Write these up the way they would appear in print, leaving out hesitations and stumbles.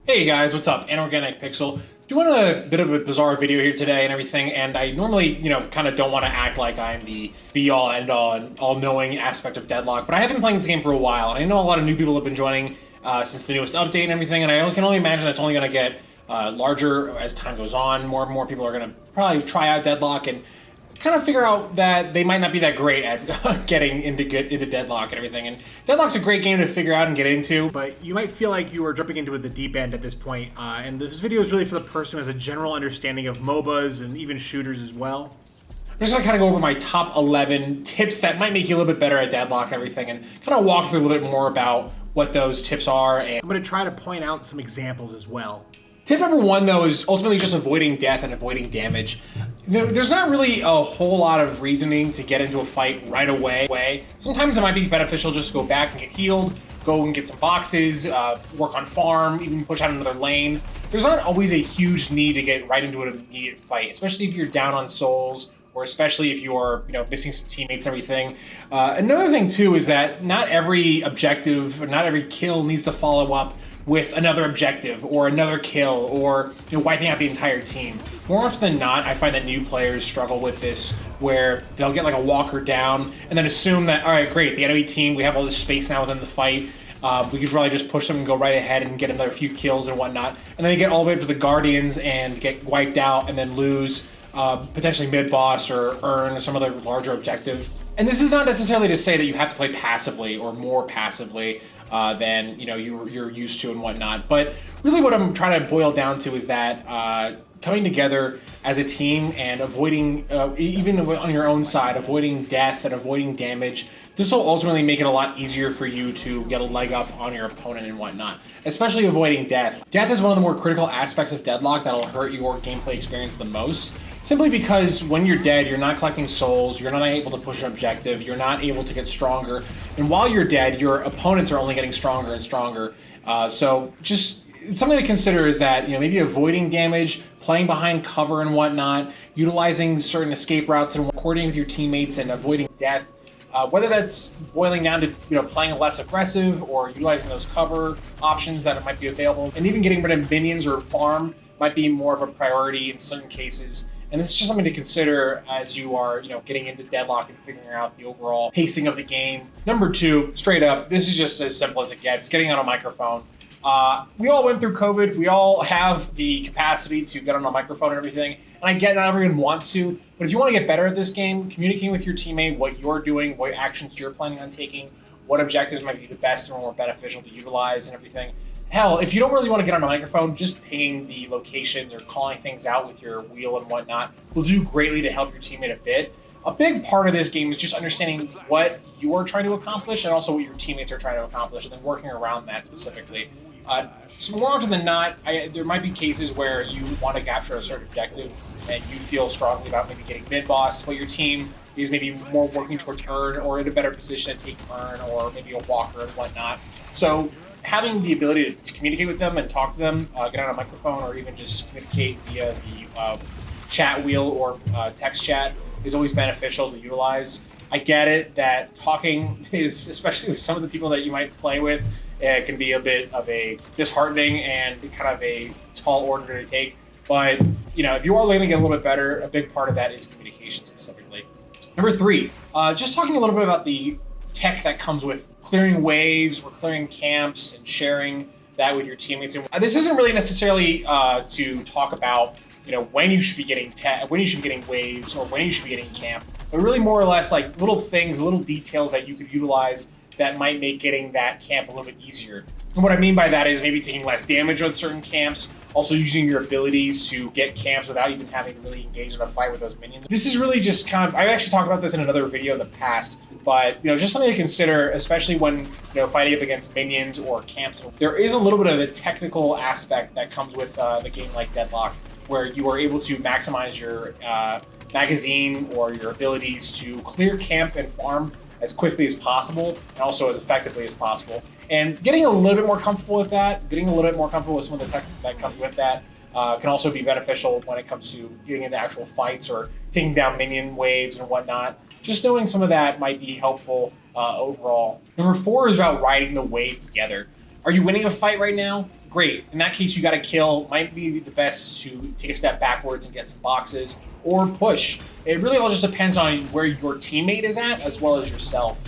Hey guys, what's up? Anorganic Pixel. Doing a bit of a bizarre video here today and everything, and I normally, kind of don't want to act like I'm the be-all, end-all, and all-knowing aspect of Deadlock, but I have been playing this game for a while, and I know a lot of new people have been joining since the newest update and everything, and I can only imagine that's only going to get larger as time goes on. More and more people are going to probably try out Deadlock and kind of figure out that they might not be that great at getting into Deadlock and everything. And Deadlock's a great game to figure out and get into, but you might feel like you are jumping into the deep end at this point. And this video is really for the person who has a general understanding of MOBAs and even shooters as well. I'm just going to kind of go over my top 11 tips that might make you a little bit better at Deadlock and everything, and kind of walk through a little bit more about what those tips are. And I'm going to try to point out some examples as well. Tip number one, though, is ultimately just avoiding death and avoiding damage. There's not really a whole lot of reasoning to get into a fight right away. Sometimes it might be beneficial just to go back and get healed, go and get some boxes, work on farm, even push out another lane. There's not always a huge need to get right into an immediate fight, especially if you're down on souls, or especially if you're, missing some teammates and everything. Another thing, too, is that not every objective, or not every kill needs to follow up with another objective or another kill or wiping out the entire team. More often than not, I find that new players struggle with this, where they'll get like a walker down and then assume that, all right, great, the enemy team, we have all this space now within the fight. We could probably just push them and go right ahead and get another few kills and whatnot. And then they get all the way up to the Guardians and get wiped out and then lose potentially mid-boss or earn some other larger objective. And this is not necessarily to say that you have to play passively or more passively than you're used to and whatnot. But really what I'm trying to boil down to is that coming together as a team and avoiding, even on your own side, avoiding death and avoiding damage, this will ultimately make it a lot easier for you to get a leg up on your opponent and whatnot, especially avoiding death. Death is one of the more critical aspects of Deadlock that'll hurt your gameplay experience the most, simply because when you're dead, you're not collecting souls, you're not able to push an objective, you're not able to get stronger, and while you're dead, your opponents are only getting stronger and stronger. So just something to consider is that maybe avoiding damage, playing behind cover and whatnot, utilizing certain escape routes and coordinating with your teammates and avoiding death. Whether that's boiling down to playing less aggressive or utilizing those cover options that might be available, and even getting rid of minions or farm might be more of a priority in certain cases. And this is just something to consider as you are, getting into Deadlock and figuring out the overall pacing of the game. Number two, straight up, this is just as simple as it gets, getting on a microphone. We all went through COVID. We all have the capacity to get on a microphone and everything. And I get not everyone wants to, but if you want to get better at this game, communicating with your teammate, what you're doing, what actions you're planning on taking, what objectives might be the best and more beneficial to utilize and everything. Hell, if you don't really want to get on a microphone, just pinging the locations or calling things out with your wheel and whatnot will do greatly to help your teammate a bit. A big part of this game is just understanding what you're trying to accomplish and also what your teammates are trying to accomplish, and then working around that specifically. So more often than not, there might be cases where you want to capture a certain objective and you feel strongly about maybe getting mid-boss, but your team is maybe more working towards earn or in a better position to take earn or maybe a walker and whatnot. So having the ability to communicate with them and talk to them, get on a microphone or even just communicate via the chat wheel or text chat is always beneficial to utilize. I get it that talking is, especially with some of the people that you might play with, it can be a bit of a disheartening and kind of a tall order to take. But, if you are looking to get a little bit better, a big part of that is communication specifically. Number three, just talking a little bit about the tech that comes with clearing waves or clearing camps and sharing that with your teammates. And this isn't really necessarily to talk about, when you should be getting waves or when you should be getting camp, but really more or less like little things, little details that you could utilize that might make getting that camp a little bit easier. And what I mean by that is maybe taking less damage on certain camps, also using your abilities to get camps without even having to really engage in a fight with those minions. This is really just kind of, I've actually talked about this in another video in the past, but just something to consider, especially when fighting up against minions or camps. There is a little bit of a technical aspect that comes with the game like Deadlock, where you are able to maximize your magazine or your abilities to clear camp and farm as quickly as possible and also as effectively as possible. And getting a little bit more comfortable with that, getting a little bit more comfortable with some of the tech that comes with that can also be beneficial when it comes to getting into actual fights or taking down minion waves and whatnot. Just knowing some of that might be helpful overall. Number four is about riding the wave together. Are you winning a fight right now? great. In that case, you got to kill. Might be the best to take a step backwards and get some boxes or push. It really all just depends on where your teammate is at as well as yourself.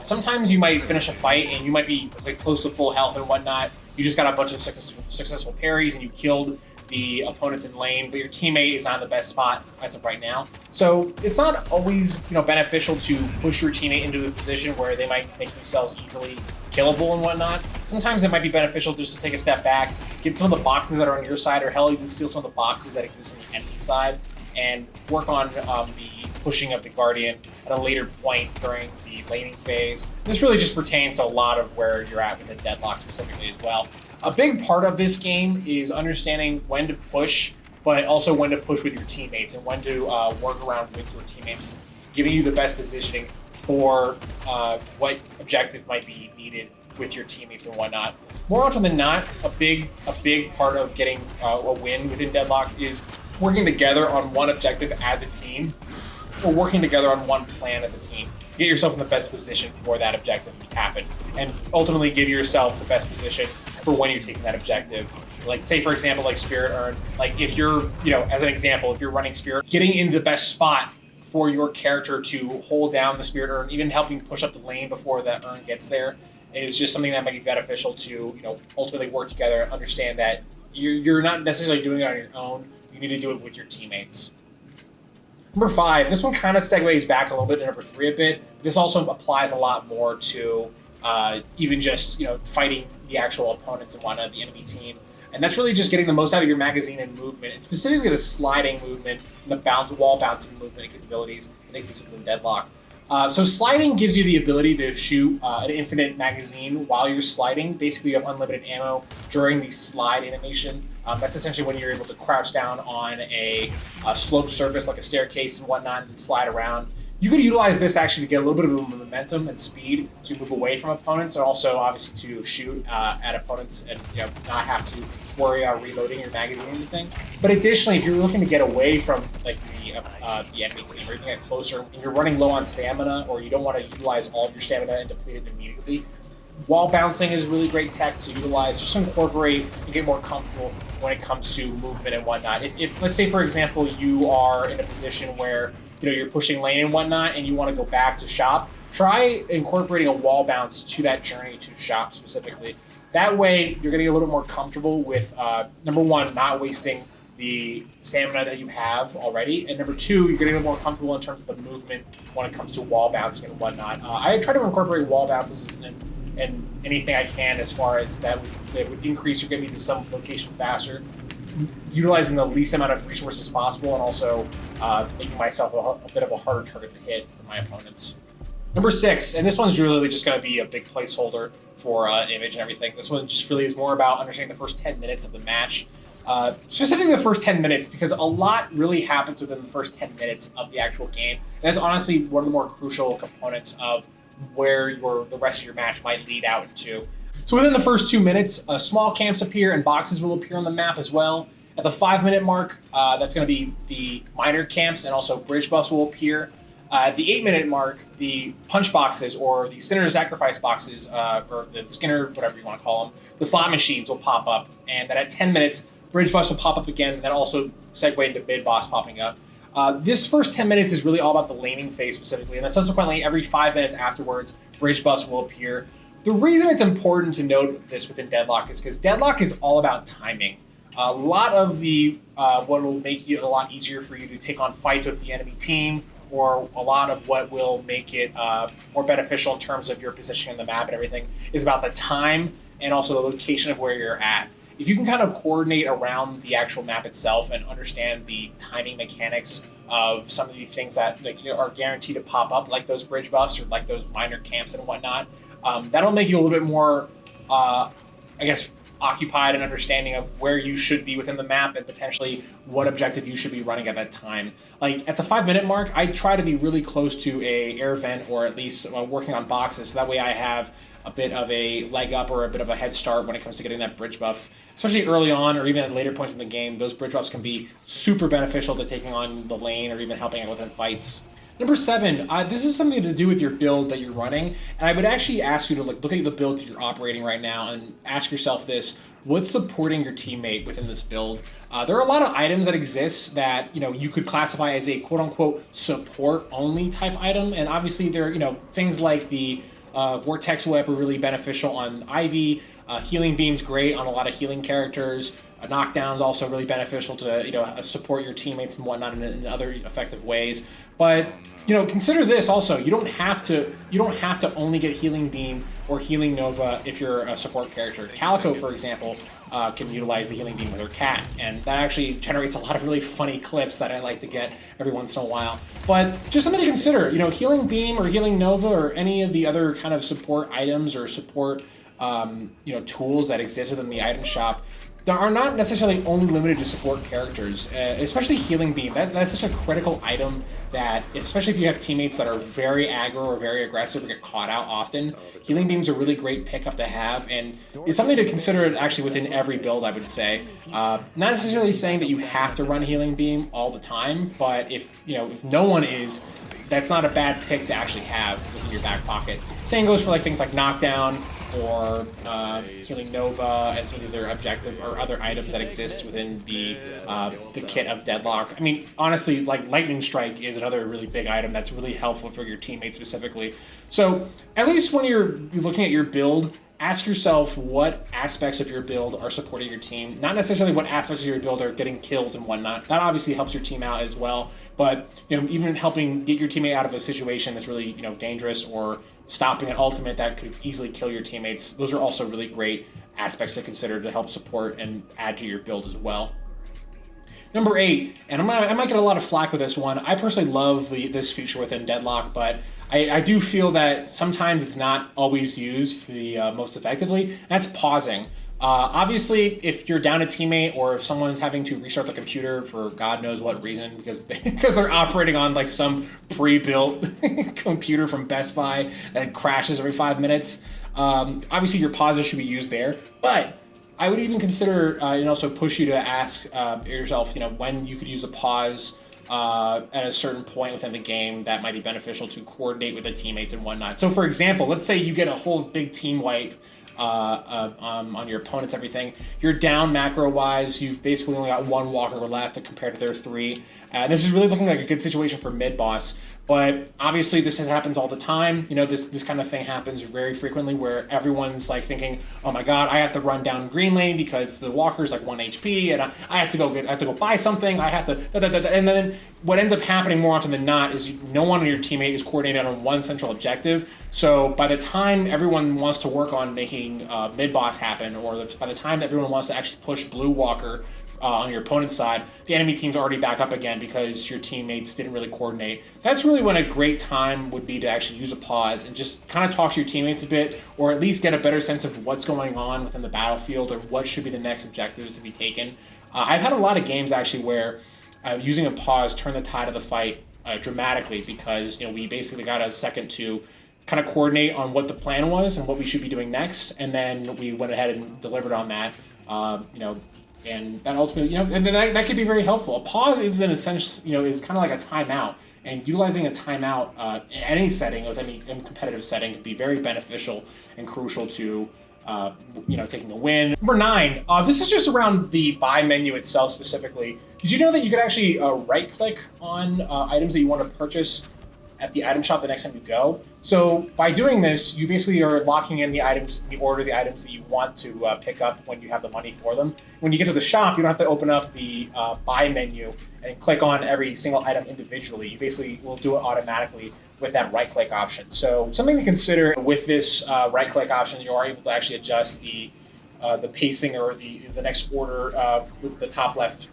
Sometimes you might finish a fight and you might be like close to full health and whatnot. You just got a bunch of successful parries and you killed the opponents in lane, but your teammate is not in the best spot as of right now. So it's not always beneficial to push your teammate into a position where they might make themselves easily killable and whatnot. Sometimes it might be beneficial just to take a step back, get some of the boxes that are on your side, or hell, even steal some of the boxes that exist on the enemy side, and work on the pushing of the Guardian at a later point during the laning phase. This really just pertains to a lot of where you're at within Deadlock specifically as well. A big part of this game is understanding when to push, but also when to push with your teammates and when to work around with your teammates, and giving you the best positioning for what objective might be needed with your teammates and whatnot. More often than not, a big part of getting a win within Deadlock is working together on one objective as a team, or working together on one plan as a team. Get yourself in the best position for that objective to happen, and ultimately give yourself the best position for when you're taking that objective. Like, say for example, like Spirit Urn. Like if you're, as an example, if you're running Spirit, getting into the best spot for your character to hold down the Spirit Urn, even helping push up the lane before that urn gets there, is just something that might be beneficial to, ultimately work together and understand that you're not necessarily doing it on your own. You need to do it with your teammates. Number 5, this one kind of segues back a little bit to number 3 a bit. This also applies a lot more to even just fighting the actual opponents and whatnot, the enemy team. And that's really just getting the most out of your magazine and movement, and specifically the sliding movement and the wall bouncing movement and capabilities that exist within Deadlock. So sliding gives you the ability to shoot an infinite magazine while you're sliding. Basically, you have unlimited ammo during the slide animation. That's essentially when you're able to crouch down on a sloped surface like a staircase and whatnot and slide around. You could utilize this actually to get a little bit of momentum and speed to move away from opponents, and also obviously to shoot at opponents and not have to worry about reloading your magazine or anything. But additionally, if you're looking to get away from like the enemy team, or you can get closer and you're running low on stamina, or you don't want to utilize all of your stamina and deplete it immediately, wall bouncing is really great tech to utilize just to incorporate and get more comfortable when it comes to movement and whatnot. If let's say for example you are in a position where you're pushing lane and whatnot and you want to go back to shop, try incorporating a wall bounce to that journey to shop specifically. That way you're going to get a little bit more comfortable with number 1, not wasting the stamina that you have already, and number 2, you're going to get more comfortable in terms of the movement when it comes to wall bouncing and whatnot. I try to incorporate wall bounces and anything I can as far as that would increase or get me to some location faster, utilizing the least amount of resources possible, and also making myself a bit of a harder target to hit for my opponents. Number 6, and this one's really just going to be a big placeholder for image and everything. This one just really is more about understanding the first 10 minutes of the match. Specifically the first 10 minutes, because a lot really happens within the first 10 minutes of the actual game. And that's honestly one of the more crucial components of where the rest of your match might lead out into. So within the first 2 minutes, small camps appear and boxes will appear on the map as well. At the 5-minute mark, that's going to be the minor camps, and also bridge buffs will appear. At the 8-minute mark, the punch boxes, or the Sinner Sacrifice boxes, or the Skinner, whatever you want to call them, the slot machines will pop up. And then at 10 minutes, bridge buffs will pop up again, and then also segue into mid boss popping up. This first 10 minutes is really all about the laning phase specifically, and then subsequently every 5 minutes afterwards, bridge buffs will appear. The reason it's important to note this within Deadlock is because Deadlock is all about timing. A lot of the what will make it a lot easier for you to take on fights with the enemy team, or a lot of what will make it more beneficial in terms of your position on the map and everything, is about the time and also the location of where you're at. If you can kind of coordinate around the actual map itself and understand the timing mechanics of some of the things that are guaranteed to pop up, like those bridge buffs or like those minor camps and whatnot, that'll make you a little bit more, occupied and understanding of where you should be within the map and potentially what objective you should be running at that time. Like at the 5-minute mark, I try to be really close to a air vent, or at least working on boxes, so that way I have a bit of a leg up or a bit of a head start when it comes to getting that bridge buff. Especially early on, or even at later points in the game, those bridge buffs can be super beneficial to taking on the lane or even helping out within fights. Number 7, this is something to do with your build that you're running, and I would actually ask you to look at the build that you're operating right now and ask yourself this: what's supporting your teammate within this build? There are a lot of items that exist that you could classify as a quote unquote support only type item, and obviously there are things like the Vortex Whip are really beneficial on Ivy. Healing Beam's great on a lot of healing characters. Knockdown's also really beneficial to support your teammates and whatnot in other effective ways. But consider this also: you don't have to only get Healing Beam or Healing Nova if you're a support character. Calico, for example, can utilize the Healing Beam with her cat, and that actually generates a lot of really funny clips that I like to get every once in a while. But just something to consider: Healing Beam or Healing Nova or any of the other kind of support items or support tools that exist within the item shop that are not necessarily only limited to support characters, especially Healing Beam. That's such a critical item that, especially if you have teammates that are very aggro or very aggressive or get caught out often, Healing Beam's a really great pickup to have, and it's something to consider actually within every build, I would say. Not necessarily saying that you have to run Healing Beam all the time, but if no one is, that's not a bad pick to actually have within your back pocket. Same goes for things like Knockdown or Healing Nova and some of their objective or other items that exist within the kit of Deadlock. I mean, honestly, Lightning Strike is another really big item that's really helpful for your teammates specifically. So at least when you're looking at your build, ask yourself what aspects of your build are supporting your team. Not necessarily what aspects of your build are getting kills and whatnot. That obviously helps your team out as well. But even helping get your teammate out of a situation that's really dangerous, or stopping an ultimate that could easily kill your teammates, those are also really great aspects to consider to help support and add to your build as well. Number 8, and I might get a lot of flack with this one. I personally love this feature within Deadlock, but I do feel that sometimes it's not always used the most effectively. That's pausing. Obviously, if you're down a teammate or if someone's having to restart the computer for God knows what reason, because they're operating on some pre-built computer from Best Buy that crashes every 5 minutes, obviously your pauses should be used there. But I would even consider and also push you to ask yourself, when you could use a pause at a certain point within the game that might be beneficial to coordinate with the teammates and whatnot. So, for example, let's say you get a whole big team wipe on your opponents, everything. You're down macro-wise. You've basically only got 1 walker left compared to their 3. This is really looking like a good situation for mid-boss. But obviously, this happens all the time. This kind of thing happens very frequently where everyone's thinking, "Oh my God, I have to run down green lane because the walker's 1 HP, and I have to go buy something. I have to." And then what ends up happening more often than not is no one on your teammate is coordinated on one central objective. So by the time everyone wants to work on making mid boss happen, or by the time everyone wants to actually push blue walker on your opponent's side, the enemy team's already back up again because your teammates didn't really coordinate. That's really when a great time would be to actually use a pause and just kind of talk to your teammates a bit, or at least get a better sense of what's going on within the battlefield or what should be the next objectives to be taken. I've had a lot of games actually where using a pause turned the tide of the fight dramatically, because we basically got a second to kind of coordinate on what the plan was and what we should be doing next, and then we went ahead and delivered on that. And that ultimately, and that could be very helpful. A pause is in a sense, is kind of like a timeout, and utilizing a timeout in any setting, with any competitive setting, can be very beneficial and crucial to, taking a win. Number 9, this is just around the buy menu itself specifically. Did you know that you could actually right-click on items that you want to purchase at the item shop the next time you go? So by doing this, you basically are locking in the items, the order of the items that you want to pick up when you have the money for them. When you get to the shop, you don't have to open up the buy menu and click on every single item individually. You basically will do it automatically with that right-click option. So something to consider with this right-click option, you are able to actually adjust the pacing or the next order with the top left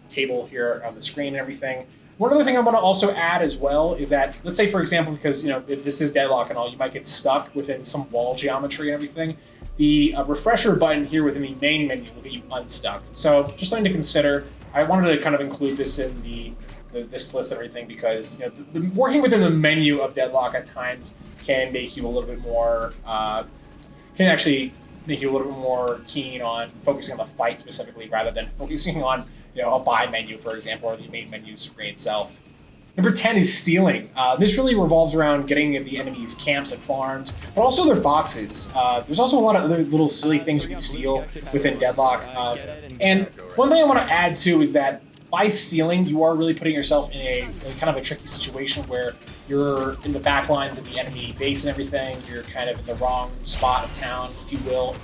table here on the screen and everything. One other thing I want to also add as well is that, let's say, for example, because, if this is Deadlock and all, you might get stuck within some wall geometry and everything. The refresher button here within the main menu will get you unstuck. So just something to consider. I wanted to kind of include this in this list and everything because, working within the menu of Deadlock at times can make you a little bit more, can actually make you a little bit more keen on focusing on the fight specifically rather than focusing on, a buy menu, for example, or the main menu screen itself. Number 10 is stealing. This really revolves around getting at the enemy's camps and farms, but also their boxes. There's also a lot of other little silly things you can steal within Deadlock. And one thing I want to add too is that by stealing, you are really putting yourself in a kind of a tricky situation where you're in the back lines of the enemy base and everything. You're kind of in the wrong spot of town, if you will.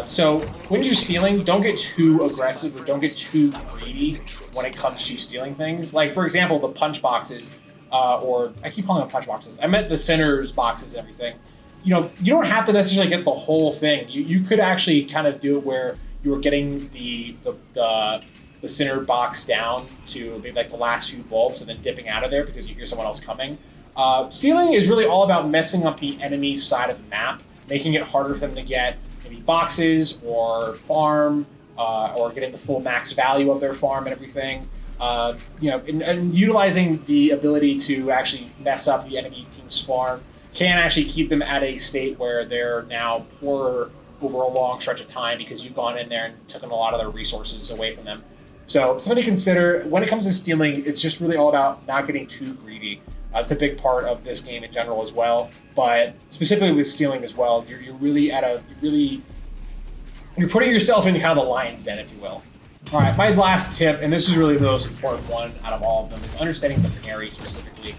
So when you're stealing, don't get too aggressive or don't get too greedy when it comes to stealing things. Like, for example, the punch boxes, or I keep calling them punch boxes. I meant the center's boxes and everything. You know, you don't have to necessarily get the whole thing. You could actually kind of do it where you were getting the center box down to maybe like the last few bulbs and then dipping out of there because you hear someone else coming. Stealing is really all about messing up the enemy's side of the map, making it harder for them to get maybe boxes or farm, or getting the full max value of their farm and everything. You know, and utilizing the ability to actually mess up the enemy team's farm can actually keep them at a state where they're now poorer over a long stretch of time because you've gone in there and taken a lot of their resources away from them. So something to consider when it comes to stealing. It's just really all about not getting too greedy. It's a big part of this game in general as well, but specifically with stealing as well, you're really you're putting yourself into kind of the lion's den, if you will. All right, my last tip, and this is really the most important one out of all of them, is understanding the parry specifically.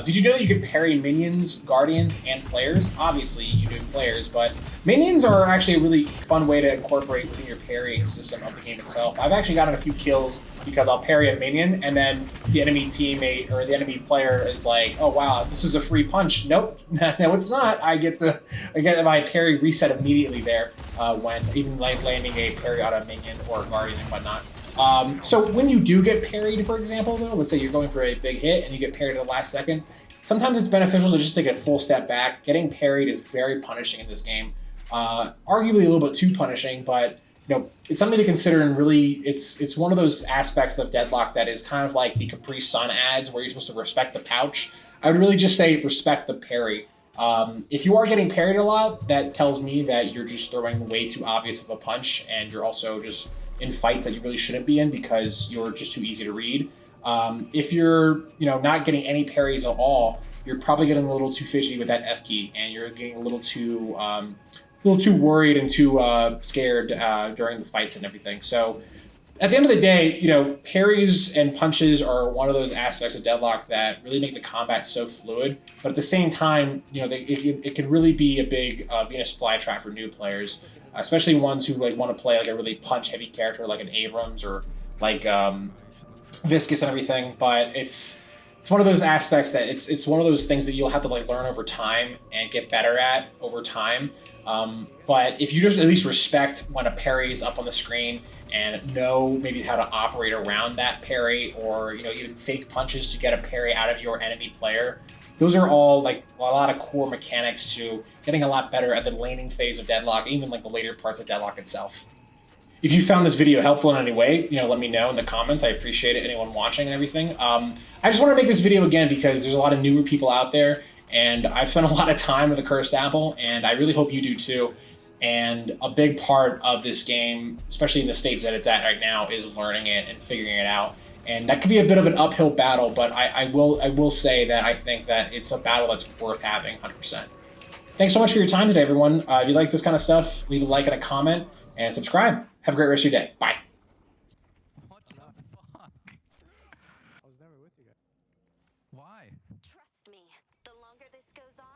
Did you know that you could parry minions, guardians, and players? Obviously, you do players, but minions are actually a really fun way to incorporate within your parrying system of the game itself. I've actually gotten a few kills because I'll parry a minion, and then the enemy teammate or the enemy player is like, "Oh wow, this is a free punch." Nope, no, it's not. I get my parry reset immediately there when even like landing a parry on a minion or a guardian and whatnot. So when you do get parried, for example, though, let's say you're going for a big hit and you get parried at the last second, sometimes it's beneficial to just take a full step back. Getting parried is very punishing in this game. Arguably a little bit too punishing, but you know, it's something to consider, and really it's one of those aspects of Deadlock that is kind of like the Capri Sun ads where you're supposed to respect the pouch. I would really just say respect the parry. If you are getting parried a lot, that tells me that you're just throwing way too obvious of a punch, and you're also just in fights that you really shouldn't be in because you're just too easy to read. If you're, not getting any parries at all, you're probably getting a little too fishy with that F key, and you're getting a little too worried and too scared during the fights and everything. So at the end of the day, parries and punches are one of those aspects of Deadlock that really make the combat so fluid. But at the same time, it can really be a big Venus flytrap for new players, especially ones who want to play like a really punch-heavy character like an Abrams or like Viscous and everything. But it's one of those aspects that it's one of those things that you'll have to learn over time and get better at over time. But if you just at least respect when a parry is up on the screen and know maybe how to operate around that parry, or even fake punches to get a parry out of your enemy player, those are all a lot of core mechanics to getting a lot better at the laning phase of Deadlock, even the later parts of Deadlock itself. If you found this video helpful in any way, let me know in the comments. I appreciate it, anyone watching and everything. I just want to make this video again because there's a lot of newer people out there, and I've spent a lot of time with the Cursed Apple, and I really hope you do too. And a big part of this game, especially in the stage that it's at right now, is learning it and figuring it out. And that could be a bit of an uphill battle, but I will say that I think that it's a battle that's worth having 100%. Thanks so much for your time today, everyone. If you like this kind of stuff, leave a like and a comment, and subscribe. Have a great rest of your day. Bye.